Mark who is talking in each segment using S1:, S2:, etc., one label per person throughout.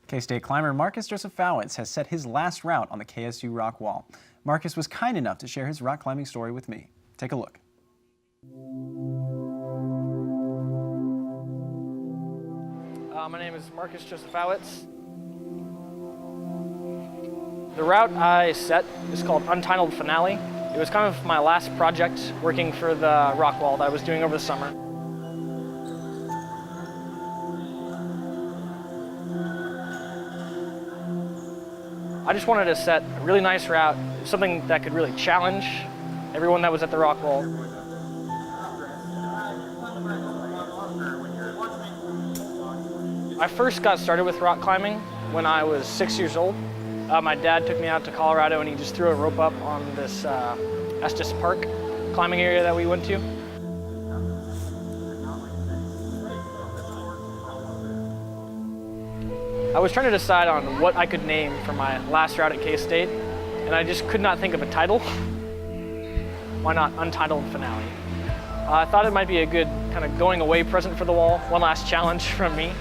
S1: K-State climber Marcus Josephowitz has set his last route on the KSU rock wall. Marcus was kind enough to share his rock climbing story with me. Take a look.
S2: My name is Marcus Josephowitz. The route I set is called Untitled Finale. It was kind of my last project working for the rock wall that I was doing over the summer. I just wanted to set a really nice route, something that could really challenge everyone that was at the rock wall. I first got started with rock climbing when I was 6 years old. My dad took me out to Colorado and he just threw a rope up on this Estes Park climbing area that we went to. I was trying to decide on what I could name for my last route at K-State, and I just could not think of a title. Why not Untitled Finale? I thought it might be a good kind of going away present for the wall, one last challenge from me.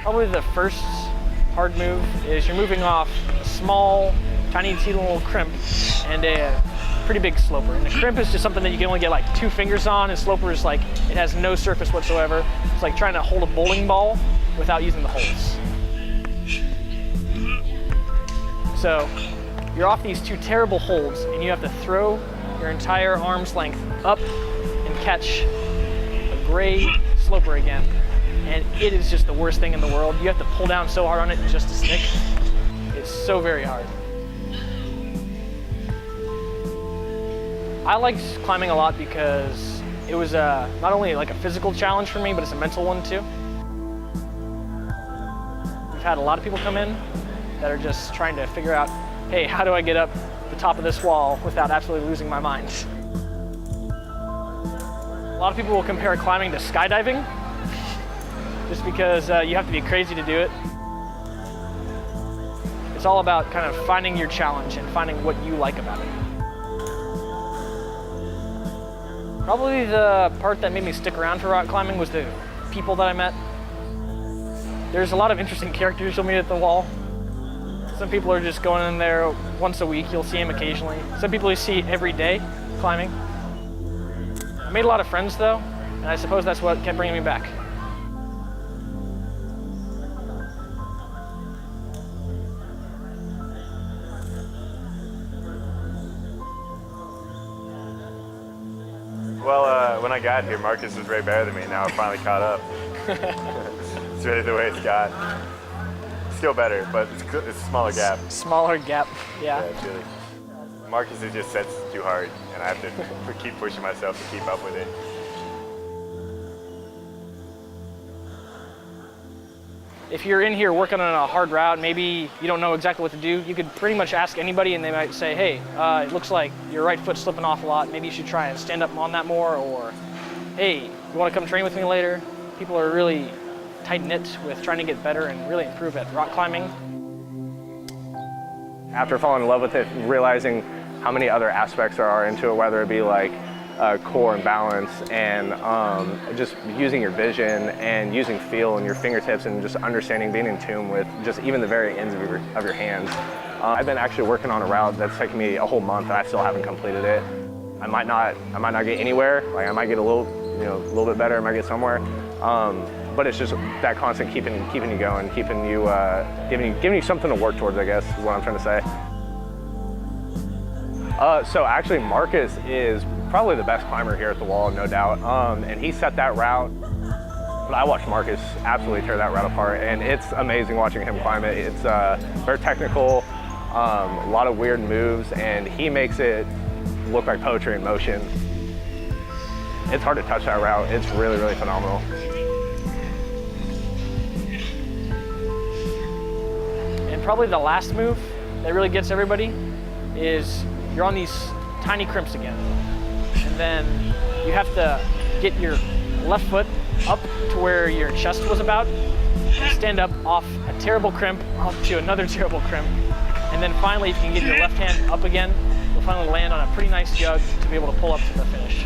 S2: Probably the first hard move is you're moving off a small, tiny little crimp and a pretty big sloper. And the crimp is just something that you can only get like 2 fingers on, and sloper is like, it has no surface whatsoever. It's like trying to hold a bowling ball without using the holes. So you're off these 2 terrible holds and you have to throw your entire arm's length up and catch a gray sloper again. And it is just the worst thing in the world. You have to pull down so hard on it just to stick. It's so very hard. I liked climbing a lot because it was not only like a physical challenge for me, but it's a mental one too. We've had a lot of people come in that are just trying to figure out, hey, how do I get up the top of this wall without absolutely losing my mind? A lot of people will compare climbing to skydiving, just because you have to be crazy to do it. It's all about kind of finding your challenge and finding what you like about it. Probably the part that made me stick around for rock climbing was the people that I met. There's a lot of interesting characters you'll meet at the wall. Some people are just going in there once a week, you'll see them occasionally. Some people you see every day climbing. I made a lot of friends though, and I suppose that's what kept bringing me back.
S3: Well, when I got here, Marcus was way better than me. Now I'm finally caught up. It's really the way it's got. Still better, but it's a smaller gap.
S2: Smaller gap, yeah.
S3: Yeah, it's really. Marcus is just sets too hard, and I have to keep pushing myself to keep up with it.
S2: If you're in here working on a hard route, maybe you don't know exactly what to do, you could pretty much ask anybody and they might say, hey, it looks like your right foot's slipping off a lot. Maybe you should try and stand up on that more, or hey, you want to come train with me later? People are really tight-knit with trying to get better and really improve at rock climbing.
S4: After falling in love with it, realizing how many other aspects there are into it, whether it be like core and balance, and just using your vision and using feel in your fingertips, and just understanding, being in tune with just even the very ends of your hands. I've been actually working on a route that's taken me a whole month and I still haven't completed it. I might not get anywhere. Like I might get a little bit better. I might get somewhere. But it's just that constant keeping you going, giving you something to work towards, I guess, is what I'm trying to say. So actually Marcus is probably the best climber here at the wall, no doubt. And he set that route, but I watched Marcus absolutely tear that route apart, and it's amazing watching him climb it. It's very technical, a lot of weird moves, and he makes it look like poetry in motion. It's hard to touch that route. It's really, really phenomenal.
S2: And probably the last move that really gets everybody is you're on these tiny crimps again. And then you have to get your left foot up to where your chest was about, and stand up off a terrible crimp, off to another terrible crimp. And then finally, if you can get your left hand up again, you'll finally land on a pretty nice jug to be able to pull up to the finish.